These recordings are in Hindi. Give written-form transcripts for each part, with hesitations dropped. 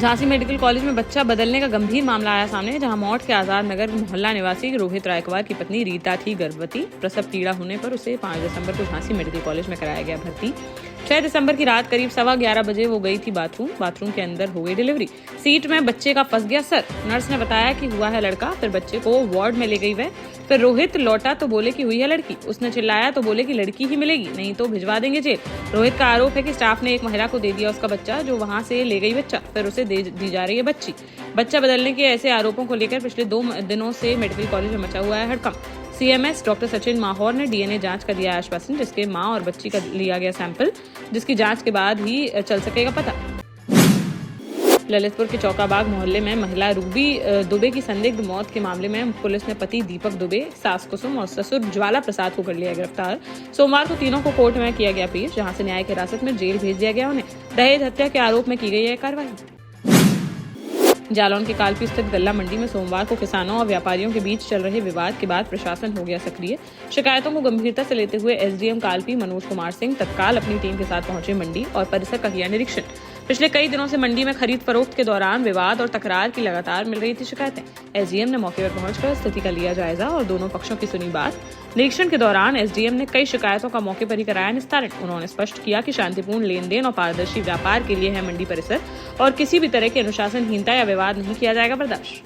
झांसी मेडिकल कॉलेज में बच्चा बदलने का गंभीर मामला आया सामने, जहां मौत के आजाद नगर मोहल्ला निवासी रोहित रायकवार की पत्नी रीता थी गर्भवती। प्रसव पीड़ा होने पर उसे 5 दिसंबर को झांसी मेडिकल कॉलेज में कराया गया भर्ती। 6 दिसंबर की रात करीब 11:15 बजे वो गई थी बाथरूम के अंदर हो गई डिलीवरी। सीट में बच्चे का फंस गया सर। नर्स ने बताया कि हुआ है लड़का, फिर बच्चे को वार्ड में ले गई वह। फिर रोहित लौटा तो बोले कि हुई है लड़की। उसने चिल्लाया तो बोले कि लड़की ही मिलेगी, नहीं तो भिजवा देंगे जेल। रोहित का आरोप है कि स्टाफ ने एक महिला को दे दिया उसका बच्चा, जो वहां से ले गई बच्चा, फिर उसे दी जा रही है बच्ची। बच्चा बदलने के ऐसे आरोपों को लेकर पिछले 2 दिनों से मेडिकल कॉलेज में मचा हुआ है हड़कंप। सीएमएस डॉक्टर सचिन माहौर ने डीएनए जांच का दिया आश्वासन, जिसके मां और बच्ची का लिया गया सैंपल, जिसकी जांच के बाद ही चल सकेगा पता। ललितपुर के चौकाबाग मोहल्ले में महिला रूबी दुबे की संदिग्ध मौत के मामले में पुलिस ने पति दीपक दुबे, सास कुसुम और ससुर ज्वाला प्रसाद को कर लिया गिरफ्तार। सोमवार को तीनों को कोर्ट में किया गया पेश, जहां से न्यायिक हिरासत में जेल भेज दिया गया उन्हें। दहेज हत्या के आरोप में की गई है कार्रवाई। जालौन के कालपी स्थित गल्ला मंडी में सोमवार को किसानों और व्यापारियों के बीच चल रहे विवाद के बाद प्रशासन हो गया सक्रिय। शिकायतों को गंभीरता से लेते हुए एसडीएम कालपी मनोज कुमार सिंह तत्काल अपनी टीम के साथ पहुंचे मंडी और परिसर का किया निरीक्षण। पिछले कई दिनों से मंडी में खरीद फरोख्त के दौरान विवाद और तकरार की लगातार मिल रही थी शिकायतें। एसडीएम ने मौके पर पहुंचकर स्थिति का लिया जायजा और दोनों पक्षों की सुनी बात। निरीक्षण के दौरान एसडीएम ने कई शिकायतों का मौके पर ही कराया निस्तारण। उन्होंने स्पष्ट किया कि शांतिपूर्ण लेन देन और पारदर्शी व्यापार के लिए है मंडी परिसर, और किसी भी तरह की अनुशासनहीनता या विवाद नहीं किया जाएगा बर्दाश्त।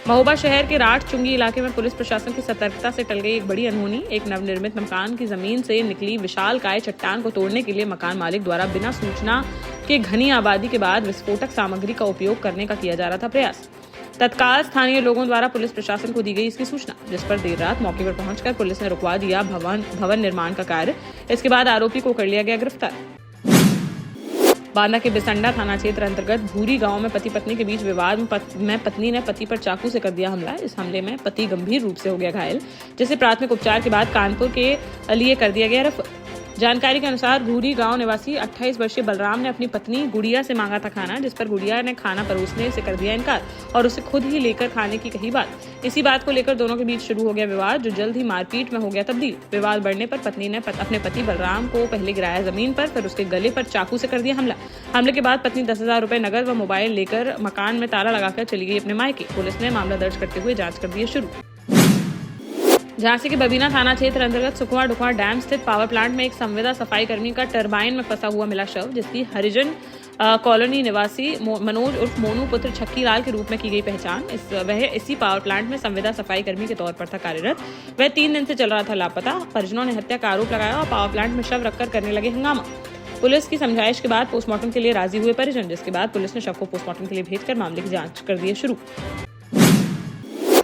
महोबा शहर के राठ चुंगी इलाके में पुलिस प्रशासन की सतर्कता से टल गई एक बड़ी अनहोनी। एक नवनिर्मित मकान की जमीन से निकली विशालकाय चट्टान को तोड़ने के लिए मकान मालिक द्वारा बिना सूचना के घनी आबादी के बाद विस्फोटक सामग्री का उपयोग करने का किया जा रहा था प्रयास। तत्काल स्थानीय लोगों द्वारा पुलिस प्रशासन को दी गई इसकी सूचना, जिस पर देर रात मौके पर पहुंचकर पुलिस ने रुकवा दिया भवन निर्माण का कार्य। इसके बाद आरोपी को कर लिया गया गिरफ्तार। बांदा के बिसंडा थाना क्षेत्र अंतर्गत भूरी गांव में पति पत्नी के बीच विवाद में पत्नी ने पति पर चाकू से कर दिया हमला। इस हमले में पति गंभीर रूप से हो गया घायल, जिसे प्राथमिक उपचार के बाद कानपुर के लिए कर दिया गया रेफर। जानकारी के अनुसार घूरी गांव निवासी 28 वर्षीय बलराम ने अपनी पत्नी गुड़िया से मांगा था खाना, जिस पर गुड़िया ने खाना परोसने से कर दिया इनकार और उसे खुद ही लेकर खाने की कही बात। इसी बात को लेकर दोनों के बीच शुरू हो गया विवाद, जो जल्द ही मारपीट में हो गया तब्दील। विवाद बढ़ने पर पत्नी ने अपने पति बलराम को पहले गिराया जमीन पर, फिर उसके गले पर चाकू से कर दिया हमला। हमले के बाद पत्नी 10,000 रुपए नगद व मोबाइल लेकर मकान में ताला लगाकर चली गई अपने मायके। पुलिस ने मामला दर्ज करते हुए जांच कर दी है शुरू। झांसी के बबीना थाना क्षेत्र अंतर्गत सुखवा डुखवा डैम स्थित पावर प्लांट में एक संविदा सफाई कर्मी का टरबाइन में फंसा हुआ मिला शव, जिसकी हरिजन कॉलोनी निवासी मनोज उर्फ मोनू पुत्र छक्की लाल के रूप में की गई पहचान। वह इसी पावर प्लांट में संविदा सफाई कर्मी के तौर पर था कार्यरत। वह 3 दिन से चल रहा था लापता। परिजनों ने हत्या का आरोप लगाया और पावर प्लांट में शव रखकर करने लगे हंगामा। पुलिस की समझाइश के बाद पोस्टमार्टम के लिए राजी हुए परिजन, जिसके बाद पुलिस ने शव को पोस्टमार्टम के लिए भेजकर मामले की जांच कर दी है शुरू।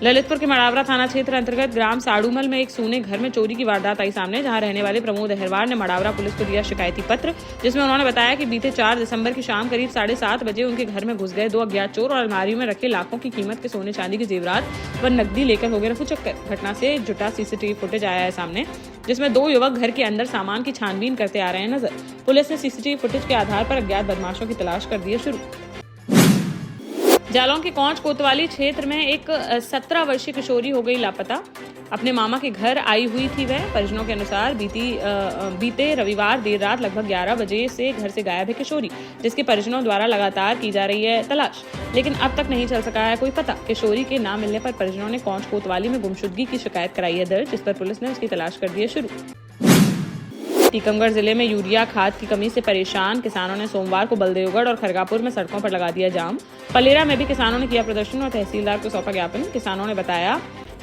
ललितपुर के मड़ावरा थाना क्षेत्र अंतर्गत ग्राम साड़ूमल में एक सूने घर में चोरी की वारदात आई सामने, जहां रहने वाले प्रमोद अहरवार ने मड़ावरा पुलिस को दिया शिकायती पत्र, जिसमें उन्होंने बताया कि बीते 4 दिसंबर की शाम करीब 7:30 बजे उनके घर में घुस गए 2 अज्ञात चोर और अलमारी में रखे लाखों की कीमत के सोने चांदी के जेवरात व नकदी लेकर हो गए रफूचक्कर। घटना से जुटा सीसीटीवी फुटेज आया है सामने, जिसमें 2 युवक घर के अंदर सामान की छानबीन करते आ रहे हैं नजर। पुलिस ने सीसीटीवी फुटेज के आधार पर अज्ञात बदमाशों की तलाश कर दी है शुरू। जालौन के कौंच कोतवाली क्षेत्र में एक 17 वर्षीय किशोरी हो गई लापता। अपने मामा के घर आई हुई थी वह। परिजनों के अनुसार बीते रविवार देर रात लगभग 11 बजे से घर से गायब है किशोरी, जिसके परिजनों द्वारा लगातार की जा रही है तलाश, लेकिन अब तक नहीं चल सका है कोई पता। किशोरी के ना मिलने पर परिजनों ने कौंच कोतवाली में गुमशुदगी की शिकायत कराई है दर्ज, जिस पर पुलिस ने उसकी तलाश कर दी है शुरू। टीकमगढ़ जिले में यूरिया खाद की कमी से परेशान किसानों ने सोमवार को बलदेवगढ़ और खरगापुर में सड़कों पर लगा दिया जाम। पलेरा में भी किसानों ने किया प्रदर्शन और तहसीलदार को सौंपा ज्ञापन। किसानों ने बताया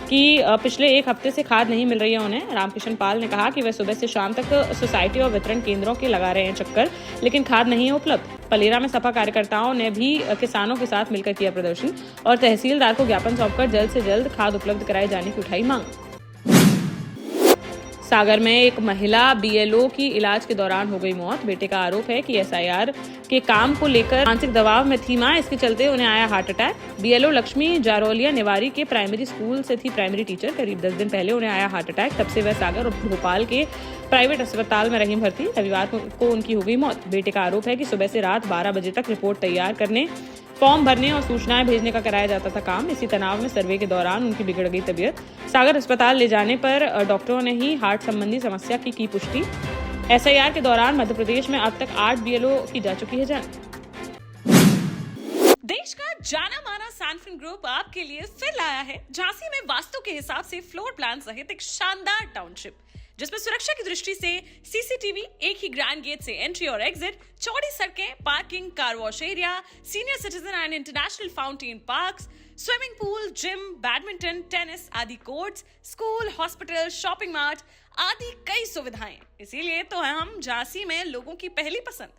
कि पिछले 1 हफ्ते से खाद नहीं मिल रही है उन्हें। रामकिशन पाल ने कहा कि वे सुबह से शाम तक सोसाइटी और वितरण केंद्रों के लगा रहे हैं चक्कर, लेकिन खाद नहीं है उपलब्ध। पलेरा में सपा कार्यकर्ताओं ने भी किसानों के साथ मिलकर किया प्रदर्शन और तहसीलदार को ज्ञापन सौंपकर जल्द से जल्द खाद उपलब्ध कराए जाने की उठाई मांग। सागर में एक महिला बीएलओ की इलाज के दौरान हो गई मौत। बेटे का आरोप है कि एसआईआर के काम को लेकर मानसिक दबाव में थी मां, इसके चलते उन्हें आया हार्ट अटैक। बीएलओ लक्ष्मी जारोलिया निवारी के प्राइमरी स्कूल से थी प्राइमरी टीचर। करीब 10 दिन पहले उन्हें आया हार्ट अटैक। तब से वह सागर और भोपाल के प्राइवेट अस्पताल में रही भर्ती। रविवार को उनकी हो गई मौत। बेटे का आरोप है कि सुबह से रात 12 बजे तक रिपोर्ट तैयार करने, फॉर्म भरने और सूचनाएं भेजने का कराया जाता था काम। इसी तनाव में सर्वे के दौरान उनकी बिगड़ गई तबीयत। सागर अस्पताल ले जाने पर डॉक्टरों ने ही हार्ट संबंधी समस्या की पुष्टि। एसआईआर के दौरान मध्य प्रदेश में अब तक 8 बीएलओ की जा चुकी है जान। सैनफिन ग्रुप आपके लिए फिर लाया है झांसी में वास्तु के हिसाब से फ्लोर प्लान सहित एक शानदार टाउनशिप, जिसमें सुरक्षा की दृष्टि से सीसीटीवी, एक ही ग्रैंड गेट से एंट्री और एग्जिट, चौड़ी सड़कें, parking, car wash area, senior citizen and international fountain parks, swimming pool, gym, badminton, tennis आदि courts, school, hospital, shopping mart आदि कई सुविधाएं। इसीलिए तो हम झांसी में लोगों की पहली पसंद।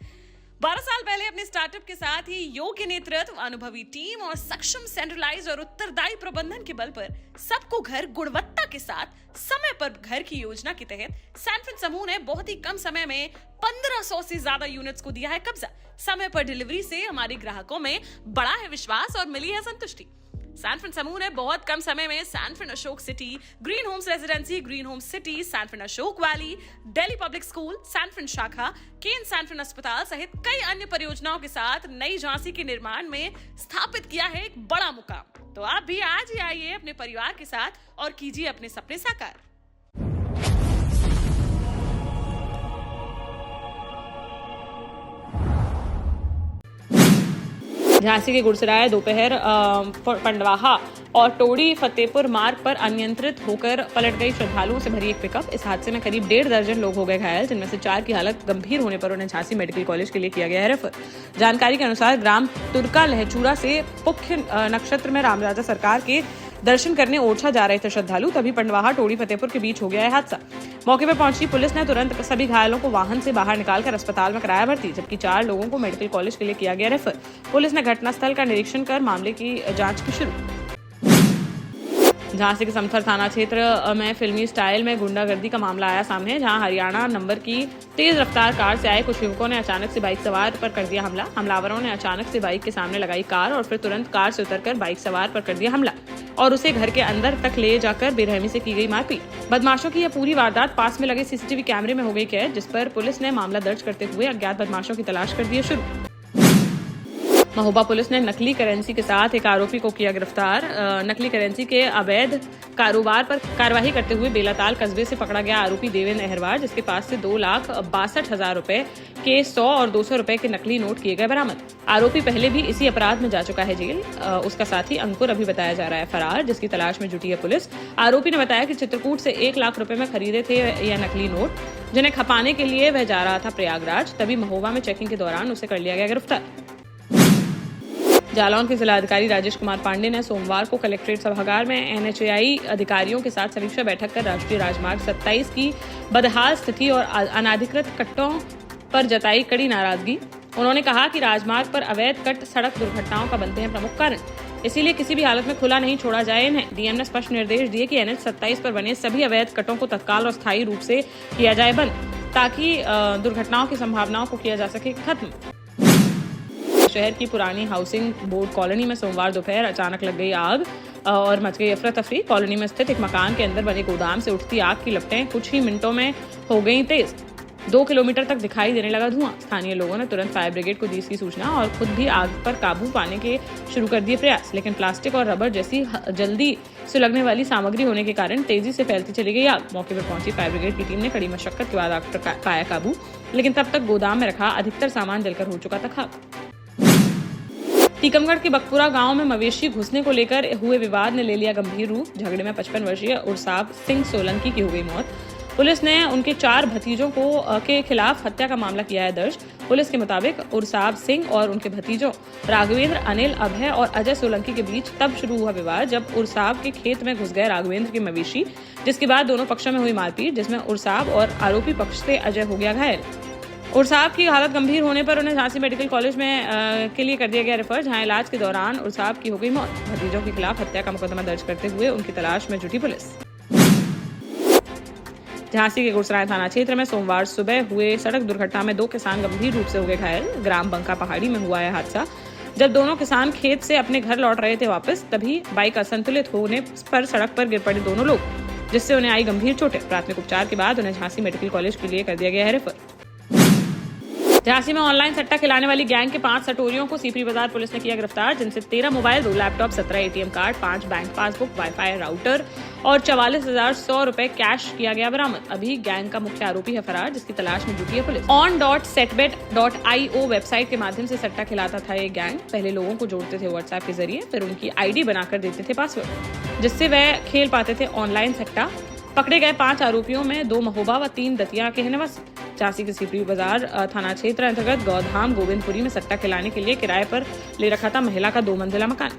12 साल पहले अपने स्टार्टअप के साथ ही योग्य नेतृत्व, अनुभवी टीम और सक्षम सेंट्रलाइज और उत्तरदायी प्रबंधन के बल पर सबको घर गुणवत्ता के साथ समय पर घर की योजना के तहत सैनफिन समूह ने बहुत ही कम समय में 1500 से ज्यादा यूनिट्स को दिया है कब्जा। समय पर डिलीवरी से हमारे ग्राहकों में बड़ा है विश्वास और मिली है संतुष्टि। सैनफिन समूह ने बहुत कम समय में Sanfin Ashok city, green homes residency, green homes city, Sanfin Ashok valley, Delhi public school, Sanfin शाखा, केन सैनफिन अस्पताल सहित कई अन्य परियोजनाओं के साथ नई झांसी के निर्माण में स्थापित किया है एक बड़ा मुकाम। तो आप भी आज ही आइए अपने परिवार के साथ और कीजिए अपने सपने साकार। झांसी के गुड़सराय दोपहर पंडवाहा और टोड़ी फतेहपुर मार्ग पर अनियंत्रित होकर पलट गई श्रद्धालुओं से भरी एक पिकअप। इस हादसे में करीब 1.5 दर्जन लोग हो गए घायल, जिनमें से 4 की हालत गंभीर होने पर उन्हें झांसी मेडिकल कॉलेज के लिए किया गया है रेफर। जानकारी के अनुसार ग्राम तुर्का लहचूरा से मुख्य नक्षत्र में रामराजा सरकार के दर्शन करने ओरछा जा रहे थे श्रद्धालु, तभी पंडवाहा टोड़ी फतेहपुर के बीच हो गया है हादसा। मौके पर पहुंची पुलिस ने तुरंत सभी घायलों को वाहन से बाहर निकालकर अस्पताल में कराया भर्ती, जबकि 4 लोगों को मेडिकल कॉलेज के लिए किया गया रेफर। पुलिस ने घटनास्थल का निरीक्षण कर मामले की जांच की शुरू। झांसी के समथर थाना क्षेत्र में फिल्मी स्टाइल में गुंडागर्दी का मामला आया सामने, जहां हरियाणा नंबर की तेज रफ्तार कार से आए कुछ युवकों ने अचानक से बाइक सवार पर कर दिया हमला। हमलावरों ने अचानक से बाइक के सामने लगाई कार और फिर तुरंत कार से उतरकर बाइक सवार पर कर दिया हमला और उसे घर के अंदर तक ले जाकर बेरहमी से की गई मारपीट। बदमाशों की यह पूरी वारदात पास में लगे सीसीटीवी कैमरे में हो गई कैद, जिस पर पुलिस ने मामला दर्ज करते हुए अज्ञात बदमाशों की तलाश कर दी शुरू। महोबा पुलिस ने नकली करेंसी के साथ एक आरोपी को किया गिरफ्तार। नकली करेंसी के अवैध कारोबार पर कार्रवाई करते हुए बेलाताल कस्बे से पकड़ा गया आरोपी देवेंद्र अहरवार, जिसके पास से 2,62,000 रुपए के 100 और 200 रुपए के नकली नोट किए गए बरामद। आरोपी पहले भी इसी अपराध में जा चुका है जेल। उसका साथी अंकुर अभी बताया जा रहा है फरार, जिसकी तलाश में जुटी है पुलिस। आरोपी ने बताया कि चित्रकूट से 1 लाख रुपए में खरीदे थे यह नकली नोट, जिन्हें खपाने के लिए वह जा रहा था प्रयागराज, तभी महोबा में चेकिंग के दौरान उसे कर लिया गया गिरफ्तार। जालौन के जिलाधिकारी राजेश कुमार पांडे ने सोमवार को कलेक्ट्रेट सभागार में एनएचएआई अधिकारियों के साथ समीक्षा बैठक कर राष्ट्रीय राजमार्ग 27 की बदहाल स्थिति और अनाधिकृत कट्टों पर जताई कड़ी नाराजगी। उन्होंने कहा कि राजमार्ग पर अवैध कट सड़क दुर्घटनाओं का बनते हैं प्रमुख कारण, इसीलिए किसी भी हालत में खुला नहीं छोड़ा जाए इन्हें। डीएम ने स्पष्ट निर्देश दिए कि एनएच 27 पर बने सभी अवैध कटों को तत्काल और स्थायी रूप से किया जाए बंद, ताकि दुर्घटनाओं की संभावनाओं को किया जा सके खत्म। शहर की पुरानी हाउसिंग बोर्ड कॉलोनी में सोमवार दोपहर अचानक लग गई आग और मच गई अफरा तफरी। कॉलोनी में स्थित एक मकान के अंदर बने गोदाम से उठती आग की लपटें कुछ ही मिनटों में हो गई तेज। 2 किलोमीटर तक दिखाई देने लगा धुआं। स्थानीय लोगों ने तुरंत फायर ब्रिगेड को दी इसकी सूचना और खुद भी आग पर काबू पाने के शुरू कर दिए प्रयास, लेकिन प्लास्टिक और रबर जैसी जल्दी सुलगने वाली सामग्री होने के कारण तेजी से फैलती चली गई आग। मौके पर पहुंची फायर ब्रिगेड की टीम ने कड़ी मशक्कत के बाद आग पर पाया काबू, लेकिन तब तक गोदाम में रखा अधिकतर सामान जलकर हो चुका था खाक। टीकमगढ़ के बकपुरा गांव में मवेशी घुसने को लेकर हुए विवाद ने ले लिया गंभीर रूप। झगड़े में 55 वर्षीय उर्साब सिंह सोलंकी की हो गई मौत। पुलिस ने उनके 4 भतीजों के खिलाफ हत्या का मामला किया है दर्ज। पुलिस के मुताबिक उर्साब सिंह और उनके भतीजों राघवेंद्र, अनिल, अभय और अजय सोलंकी के बीच तब शुरू हुआ विवाद जब उर्साब के खेत में घुस गए राघवेंद्र के मवेशी, जिसके बाद दोनों पक्षों में हुई मारपीट, जिसमें उर्साब और आरोपी पक्ष से अजय हो गया घायल। उर्साब की हालत गंभीर होने पर उन्हें झांसी मेडिकल कॉलेज में के लिए कर दिया गया रेफर, जहां इलाज के दौरान उर्साब की हो गई मौत। भतीजों के खिलाफ हत्या का मुकदमा दर्ज करते हुए उनकी तलाश में जुटी पुलिस। झांसी के गुड़सराय थाना क्षेत्र में सोमवार सुबह हुए सड़क दुर्घटना में 2 किसान गंभीर रूप से हो गए घायल। ग्राम बंका पहाड़ी में हुआ है हादसा। जब दोनों किसान खेत से अपने घर लौट रहे थे वापस, तभी बाइक असंतुलित होने पर सड़क पर गिर पड़े दोनों लोग, जिससे उन्हें आई गंभीर चोटें। प्राथमिक उपचार के बाद उन्हें झांसी मेडिकल कॉलेज के लिए कर दिया गया है रेफर। झांसी में ऑनलाइन सट्टा खिलाने वाली गैंग के 5 सटोरियों को सीपी बाजार पुलिस ने किया गिरफ्तार, जिनसे 13 mobile, 2 laptop, 17 ATM card, 5 bank passbook, wifi router और 44,100 रुपए कैश किया गया बरामद। अभी गैंग का मुख्य आरोपी है फरार, जिसकी तलाश में जुटी है पुलिस। on.setbet.io वेबसाइट के माध्यम से सट्टा खिलाता था ये गैंग। पहले लोगों को जोड़ते थे व्हाट्सएप के जरिए, फिर उनकी आईडी बनाकर देते थे पासवर्ड, जिससे वह खेल पाते थे ऑनलाइन सट्टा। पकड़े गए 5 आरोपियों में 2 महोबा व 3 दतिया के हैं निवासी। झांसी के सीपी बाजार थाना क्षेत्र अंतर्गत गौधाम गोविंदपुरी में सट्टा खिलाने के लिए किराए पर ले रखा था महिला का 2 मंजिला मकान।